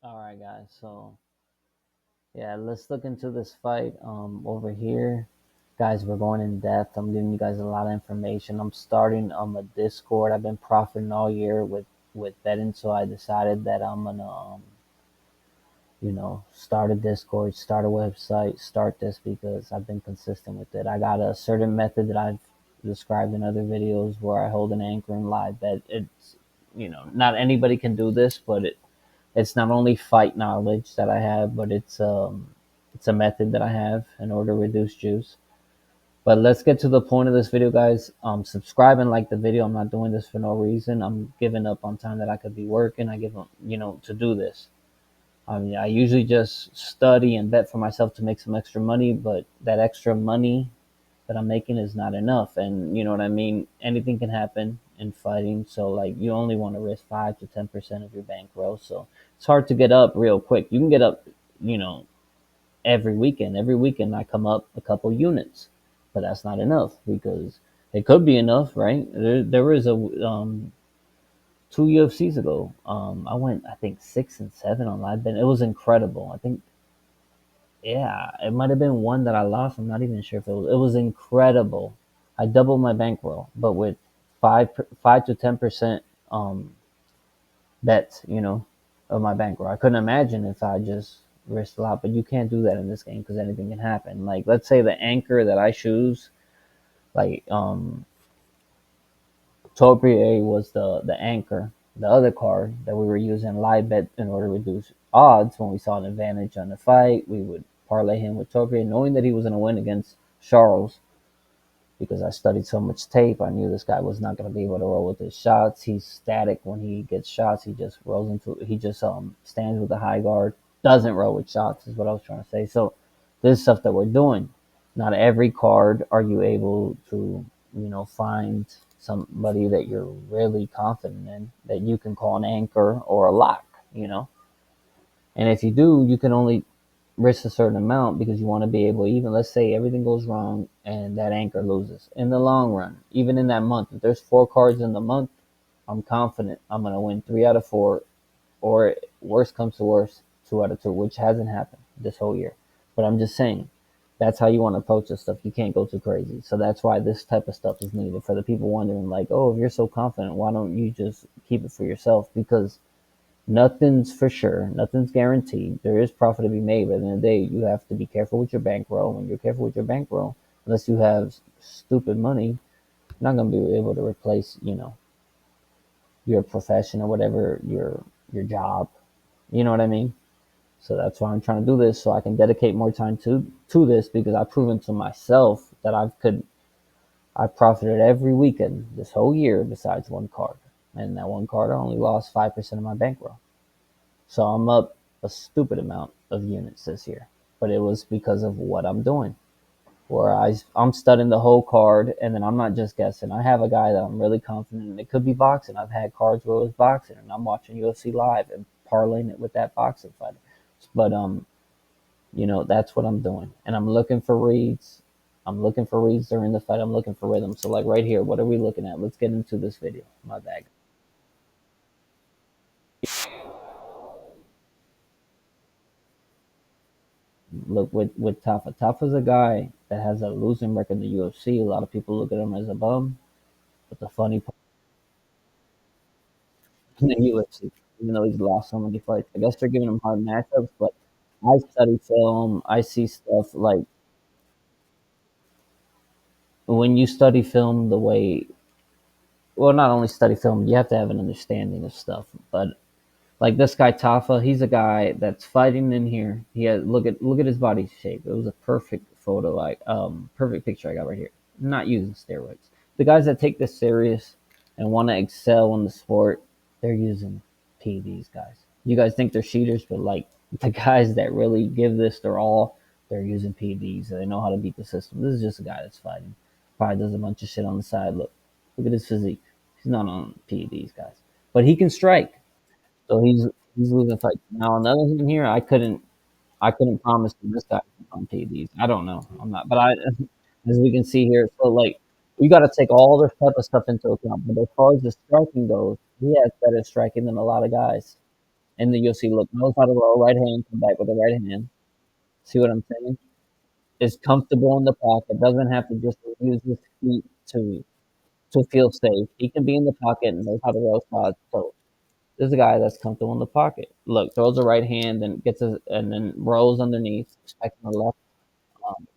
All right, guys. So yeah, let's look into this fight. Over here, guys, we're going in depth. I'm giving you guys a lot of information. I'm starting a Discord. I've been profiting all year with betting, so I decided that I'm gonna start a Discord, start a website, start this because I've been consistent with it. I got a certain method that I've described in other videos where I hold an anchor and live bet. It's not anybody can do this, but it's not only fight knowledge that I have, but it's a method that I have in order to reduce juice. But let's get to the point of this video, guys. Subscribe and like the video. I'm not doing this for no reason. I'm giving up on time that I could be working. I give them, to do this. I mean, I usually just study and bet for myself to make some extra money, but that extra money that I'm making is not enough. And you know what I mean? Anything can happen in fighting. So like you only want to risk 5 to 10% of your bankroll. So it's hard to get up real quick. You can get up, you know, every weekend. Every weekend I come up a couple units, but that's not enough because it could be enough, right? There was a 2 UFCs ago. I went I think 6 and 7 on live bet. It was incredible. I think yeah, it might have been one that I lost. I'm not even sure if it was. It was incredible. I doubled my bankroll, but with 5 to 10% um bets, of my bankroll. I couldn't imagine if I just risked a lot, but you can't do that in this game because anything can happen. Like let's say the anchor that I choose, like Topiary was the anchor, the other card that we were using live bet in order to reduce odds. When we saw an advantage on the fight, we would parlay him with Topiary, knowing that he was going to win against Charles because I studied so much tape. I knew this guy was not going to be able to roll with his shots. He's static when he gets shots. He just rolls into. He just stands with a high guard. Doesn't roll with shots is what I was trying to say. So this is stuff that we're doing. Not every card are you able to find somebody that you're really confident in that you can call an anchor or a lock. You know, and if you do, you can only risk a certain amount because you want to be able, even let's say everything goes wrong and that anchor loses. In the long run, even in that month, if there's 4 cards in the month, I'm confident I'm going to win 3 out of 4, or worst comes to worst, 2 out of 2, which hasn't happened this whole year. But I'm just saying, that's how you want to approach this stuff. You can't go too crazy. So that's why this type of stuff is needed for the people wondering, like, oh, if you're so confident, why don't you just keep it for yourself? Because nothing's for sure. Nothing's guaranteed. There is profit to be made, but at the end of the day, you have to be careful with your bankroll. When you're careful with your bankroll, unless you have stupid money, you're not going to be able to replace, your profession or whatever your job. You know what I mean? So that's why I'm trying to do this, so I can dedicate more time to this because I've proven to myself that I profited every weekend this whole year besides one card, and that one card I only lost 5% of my bankroll. So I'm up a stupid amount of units this year, but it was because of what I'm doing. Where I'm studying the whole card, and then I'm not just guessing. I have a guy that I'm really confident in. It could be boxing. I've had cards where it was boxing, and I'm watching UFC live and parlaying it with that boxing fighter. But that's what I'm doing, and I'm looking for reads. I'm looking for reads during the fight. I'm looking for rhythm. So like right here, what are we looking at? Let's get into this video. My bag. Look with Taffa. Taffa's a guy that has a losing record in the UFC. A lot of people look at him as a bum, but the funny part in the UFC, even though he's lost so many fights, I guess they're giving him hard matchups. But I study film. I see stuff like when you study film, the way well, not only study film, you have to have an understanding of stuff. But like this guy Taffa, he's a guy that's fighting in here. He has look at his body shape. It was a perfect photo, like perfect picture I got right here. I'm not using steroids. The guys that take this serious and want to excel in the sport, they're using PEDs, guys. You guys think they're cheaters, but like the guys that really give this their all, they're using PEDs. They know how to beat the system. This is just a guy that's fighting. Probably does a bunch of shit on the side. Look at his physique. He's not on PEDs, guys, but he can strike. So he's losing fights. Now another thing here, I couldn't promise that this guy on TVs. I don't know. I'm not, but as we can see here, so like you got to take all this type of stuff into account. But as far as the striking goes, he has better striking than a lot of guys, and then you'll see, look, knows how to roll right hand, come back with the right hand. See what I'm saying? Is comfortable in the pocket, doesn't have to just use his feet to feel safe. He can be in the pocket and knows how to roll spots. So this is a guy that's comfortable in the pocket. Look, throws a right hand and gets his, and then rolls underneath, expecting the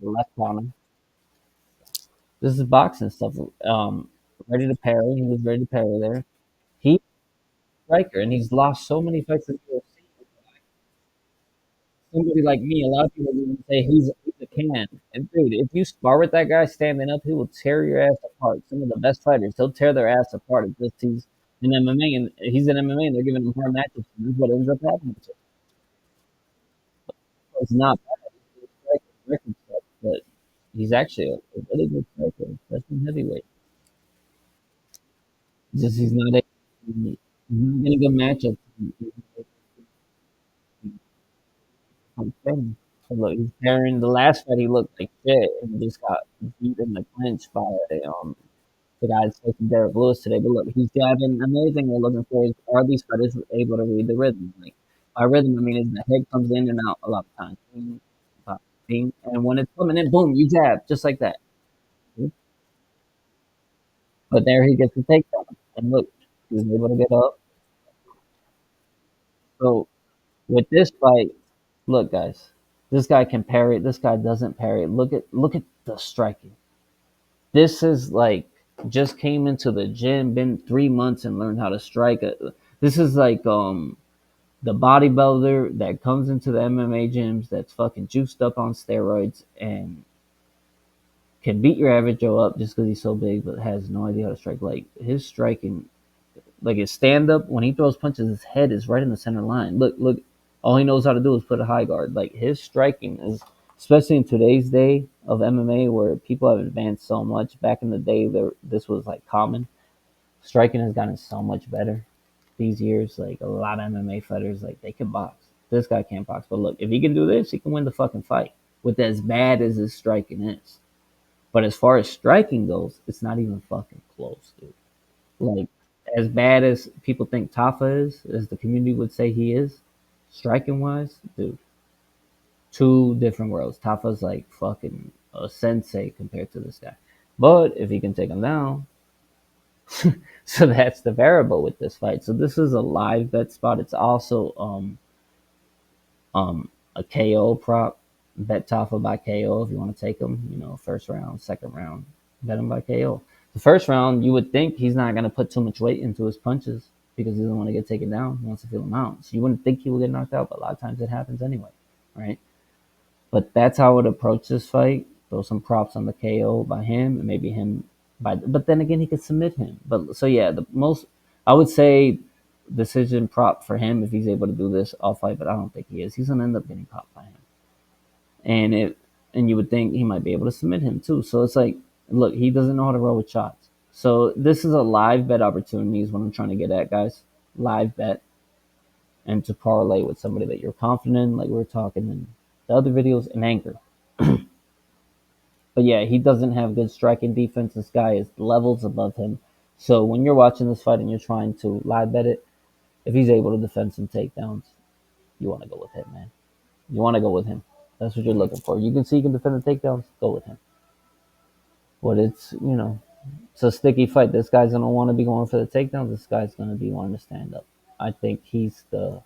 left counter. This is boxing stuff. Ready to parry. He was ready to parry there. He's a striker, and he's lost so many fights in the UFC. Somebody like me, a lot of people even say he's a can. And dude, if you spar with that guy standing up, he will tear your ass apart. Some of the best fighters, he'll tear their ass apart. It's just he's in MMA, and he's in MMA, and they're giving him hard matches. And that's what ends up happening. So it's not bad. He's a striker, record stuff, but he's actually a really good striker, especially in heavyweight. Just he's not getting good matchups. Okay. So look, he's carrying the last fight. He looked like shit, and he just got beat in the clinch by the guy that's facing Derek Lewis today. But look, he's driving. Another thing we're looking for is are these fighters able to read the rhythm? Like by rhythm, I mean is the head comes in and out a lot of times. Bing, pop, bing, and when it's coming in, boom, you jab just like that. But there he gets the takedown, and look, he's able to get up. So with this fight, look, guys, this guy can parry. This guy doesn't parry. Look at the striking. This is like just came into the gym, been 3 months and learned how to strike. This is like the bodybuilder that comes into the MMA gyms that's fucking juiced up on steroids and can beat your average Joe up just because he's so big, but has no idea how to strike. Like his striking, like his stand up when he throws punches, his head is right in the center line. Look, all he knows how to do is put a high guard. Like his striking is, especially in today's day of MMA, where people have advanced so much. Back in the day, this was like common. Striking has gotten so much better these years. Like a lot of MMA fighters, like they can box. This guy can't box, but look, if he can do this, he can win the fucking fight. With as bad as his striking is, but as far as striking goes, it's not even fucking close, dude. Like as bad as people think Taffa is, as the community would say he is, striking wise, dude, two different worlds. Taffa's like fucking a sensei compared to this guy. But if he can take him down, so that's the variable with this fight. So this is a live bet spot. It's also a KO prop. Bet Taffa by KO if you want to take him. You know, first round, second round, bet him by KO. The first round, you would think he's not going to put too much weight into his punches because he doesn't want to get taken down. He wants to feel him out. So you wouldn't think he will get knocked out, but a lot of times it happens anyway, right? But that's how I would approach this fight. Throw some props on the KO by him and maybe him by. But then again, he could submit him. But so yeah, the most I would say decision prop for him if he's able to do this all fight, but I don't think he is. He's gonna end up getting caught by him, and you would think he might be able to submit him too. So it's like, look, he doesn't know how to roll with shots. So this is a live bet opportunity is what I'm trying to get at, guys. Live bet and to parlay with somebody that you're confident in, like we were talking in the other videos, and anchor. But yeah, he doesn't have good striking defense. This guy is levels above him. So when you're watching this fight and you're trying to live bet it, if he's able to defend some takedowns, you want to go with him, man. You want to go with him. That's what you're looking for. You can see he can defend the takedowns, go with him. But it's a sticky fight. This guy's gonna want to be going for the takedowns. This guy's gonna be wanting to stand up. I think he's the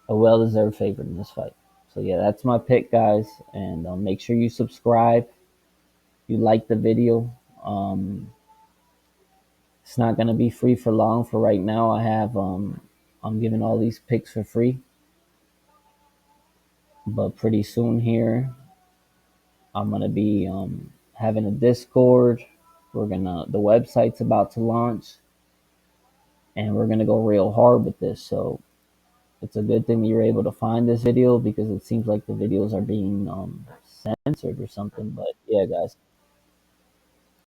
a well-deserved favorite in this fight. So yeah, that's my pick, guys. And make sure you subscribe. You like the video. It's not gonna be free for long. For right now, I'm giving all these picks for free. But pretty soon here, I'm gonna be having a Discord. The website's about to launch, and we're gonna go real hard with this. So it's a good thing that you're able to find this video because it seems like the videos are being censored or something. But yeah, guys,